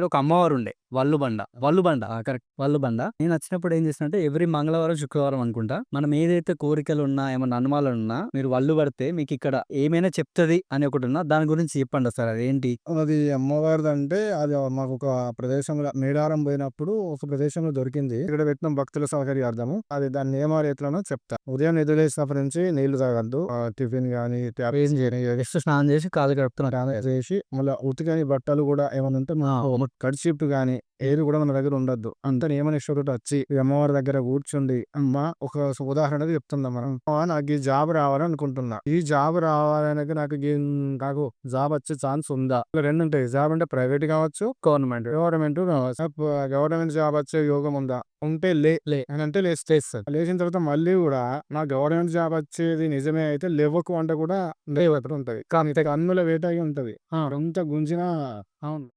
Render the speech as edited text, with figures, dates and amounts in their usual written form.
ఒక అమ్మవారుండే. వల్లుబండ. వల్లుబండ. కరెక్ట్. వల్లుబండ. నేనచ్చినప్పుడు ఏం చేసినంటే ఎవ్రీ మంగళవారం, శుక్రవారం అనుకుంటా. మనం ఏదైతే కోరికలున్నా, ఏమన్నా అనుమానాలున్నా మీరు వల్లు పడితే మీకిక్కడ ఏమైనా చెప్తది అని ఒకటున్నా. దాని గురించి చెప్పండొకసారి అదేంటి? అది అమ్మవారిదంటే అది మాకొక ప్రదేశంలో మేడారం పోయినప్పుడు ఒక ప్రదేశంలో దొరికింది. ఇక్కడ పెట్టిన భక్తుల సౌకర్యార్థము. అది దాని నియమాలు ఎట్లనో చెప్తా. ఉదయం నిద్రలేసినప్పటి నుంచి నీళ్లు తాగొద్దు. టిఫిన్ గాని, ఏం చేయను. జస్ట్ స్నానం చేసి కాళ్ళు కడుపుతున్నారు. స్నానం చేసి మళ్ళా ఉతికని బట్టలు కూడా ఏమన్నా ఉంటే కర్చీఫ్ గాని ఏది కూడా మన దగ్గర ఉండొద్దు. అంత నియమనిష్టతోటి వచ్చి ఈ అమ్మవారి దగ్గర కూర్చుండి అమ్మ ఒక ఉదాహరణకు చెప్తుందా మనం నాకు ఈ జాబ్ రావాలనుకుంటున్నా. ఈ జాబ్ రావాలనక నాకు జాబ్ వచ్చే ఛాన్స్ ఉందా? రెండు ఉంటాయి. జాబ్ అంటే ప్రైవేట్ కావచ్చు, గవర్నమెంట్ కావచ్చు. గవర్నమెంట్ జాబ్ వచ్చే యోగం ఉందా? ఉంటే అని అంటే లేస్తారు. లేచిన తర్వాత మళ్ళీ కూడా నా గవర్నమెంట్ జాబ్ వచ్చేది నిజమే అయితే లేవకు అంటే కూడా ఉంటది. కానీ కన్నుల వేటాగి ఉంటది. ఎంత గుంజినా అవును.